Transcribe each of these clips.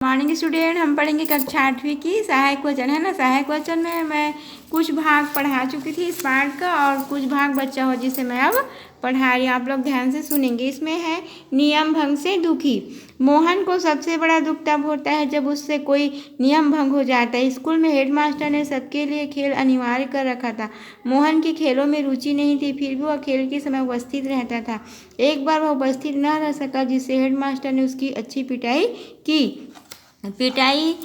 Morning student, हम पढ़ेंगे कक्षा 8वीं की सहायक वचन, है ना। सहायक वचन में मैं कुछ भाग पढ़ा चुकी थी इस पार्ट का और कुछ भाग बचा हो जिसे मैं अब पढ़ा रही हूँ। आप लोग ध्यान से सुनेंगे। इसमें है नियम भंग से दुखी। मोहन को सबसे बड़ा दुख तब होता है जब उससे कोई नियम भंग हो जाता है। स्कूल में हेडमास्टर ने सबके लिए खेल अनिवार्य कर रखा था। मोहन की खेलों में रुचि नहीं थी, फिर भी वह खेल के समय उपस्थित रहता था। एक बार वह उपस्थित न रह सका, जिससे हेडमास्टर ने उसकी अच्छी पिटाई की। पिटाई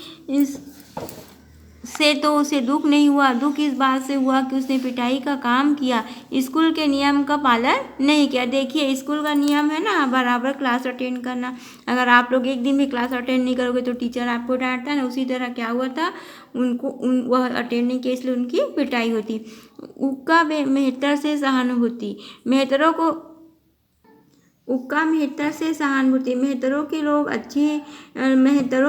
से तो उसे दुख नहीं हुआ, दुख इस बात से हुआ कि उसने पिटाई का काम किया, स्कूल के नियम का पालन नहीं किया। देखिए, स्कूल का नियम है ना बराबर क्लास अटेंड करना। अगर आप लोग एक दिन भी क्लास अटेंड नहीं करोगे तो टीचर आपको डांटता है ना। उसी तरह क्या हुआ था, वह अटेंड नहीं किया इसलिए उनकी पिटाई होती। उक्का मेहतर से सहानुभूति। मेहतर से सहानुभूति। मेहतरों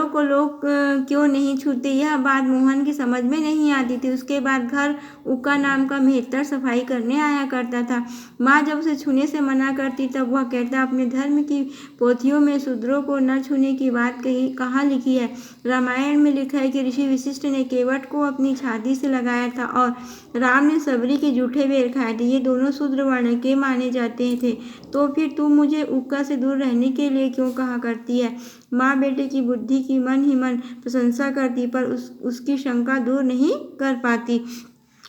को लोग क्यों नहीं छूते, यह बात मोहन की समझ में नहीं आती थी। उसके बाद घर उक्का नाम का मेहतर सफाई करने आया करता था। माँ जब उसे छूने से मना करती तब वह कहता, अपने धर्म की पोथियों में शूद्रों को न छूने की बात कहाँ लिखी है। रामायण में लिखा है कि ऋषि वशिष्ठ ने केवट को अपनी छाती से लगाया था और राम ने सबरी के जूठे बेर खाए थे। ये दोनों शूद्र वर्ण के माने जाते थे। तो फिर तुम मुझे उक्का से दूर रहने के लिए क्यों कहा करती है। माँ बेटे की बुद्धि की मन ही मन प्रशंसा करती, पर उसकी शंका दूर नहीं कर पाती।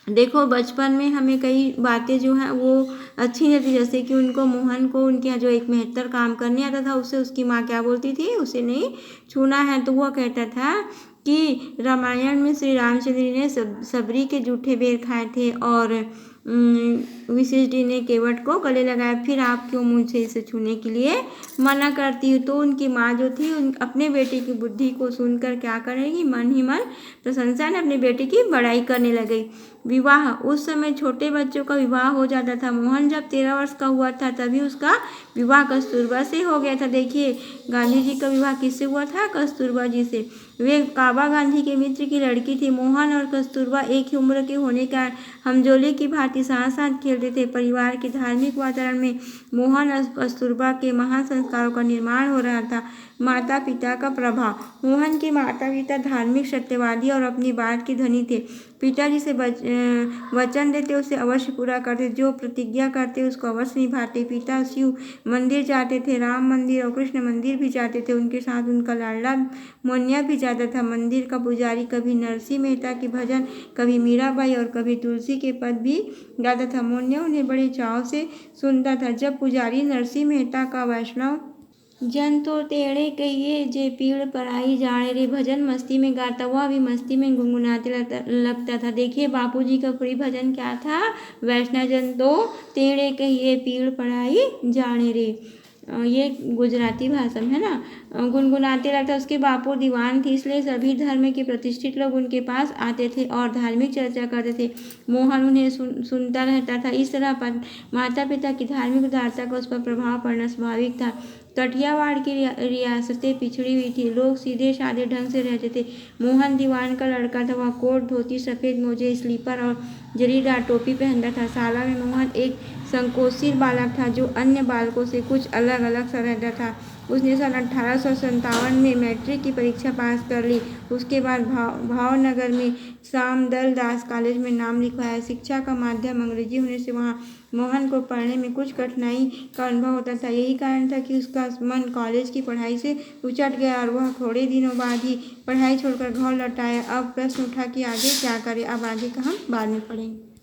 देखो, बचपन में हमें कई बातें जो हैं वो अच्छी नहीं थी, जैसे कि मोहन को उनके यहाँ जो एक मेहतर काम करने आता था उससे उसकी माँ क्या बोलती थी, उसे नहीं छूना है। तो वह कहता था कि रामायण में श्री रामचंद्र ने सबरी के जूठे बेर खाए थे और वशिष्ठ जी ने केवट को गले लगाया, फिर आप क्यों मुझसे इसे छूने के लिए मना करती हो। तो उनकी माँ जो थी अपने बेटे की बुद्धि को सुनकर क्या करेगी, मन ही मन प्रशंसा ने अपने बेटे की बड़ाई करने लगी। विवाह। उस समय छोटे बच्चों का विवाह हो जाता था। मोहन जब 13 वर्ष का हुआ था तभी उसका विवाह कस्तूरबा से हो गया था। देखिए, गांधी जी का विवाह किससे हुआ था, कस्तूरबा जी से। वे काबा गांधी के मित्र की लड़की थी। मोहन और कस्तूरबा एक ही उम्र के होने का हमजोली की भांति साथ साथ खेलते थे। परिवार के धार्मिक वातावरण में मोहन और कस्तूरबा के महान संस्कारों का निर्माण हो रहा था। माता पिता का प्रभाव। मोहन के माता पिता धार्मिक, सत्यवादी और अपनी बात के धनी थे। पिताजी से वचन देते उसे अवश्य पूरा करते, जो प्रतिज्ञा करते उसको अवश्य निभाते। पिता शिव मंदिर जाते थे, राम मंदिर और कृष्ण मंदिर भी जाते थे। उनके साथ उनका लाडला मोनिया भी जाता था। मंदिर का पुजारी कभी नरसिंह मेहता के भजन, कभी मीराबाई और कभी तुलसी के पद भी गाता था। मोनिया उन्हें बड़े चाव से सुनता था। जब पुजारी नरसिंह मेहता का वैष्णव जन तो टेढ़े कहिए जे पीड़ पर आई जाने रे भजन मस्ती में गाता, वह भी मस्ती में गुनगुनाते लगता था। देखिए, बापूजी का पूरी भजन क्या था, वैष्णव जन तो टेढ़े कहिए पीड़ पर आई जाने रे। ये गुजराती भाषा में है ना, गुनगुनाते लगता। उसके बापू दीवान थे, इसलिए सभी धर्म के प्रतिष्ठित लोग उनके पास आते थे और धार्मिक चर्चा करते थे। मोहन उन्हें सुनता रहता था। इस तरह माता पिता की धार्मिक उदारता का उस पर प्रभाव पड़ना स्वाभाविक था। कठियावाड़ की रियासतें पिछड़ी हुई थी, लोग सीधे साधे ढंग से रहते थे। मोहन दीवान का लड़का था। वह कोट धोती, सफ़ेद मोजे, स्लीपर और जरीदार टोपी पहनता था। शाला में मोहन एक संकोचशील बालक था जो अन्य बालकों से कुछ अलग सा रहता था। उसने सन 1857 में मैट्रिक की परीक्षा पास कर ली। उसके बाद भावनगर में श्यामदल दास कॉलेज में नाम लिखवाया। शिक्षा का माध्यम अंग्रेजी होने से वहाँ मोहन को पढ़ने में कुछ कठिनाई का अनुभव होता था। यही कारण था कि उसका मन कॉलेज की पढ़ाई से उचट गया और वह थोड़े दिनों बाद ही पढ़ाई छोड़कर घर लौट आया। अब प्रश्न उठा कि आगे क्या करे। अब आगे का हम बाद में पढ़ेंगे।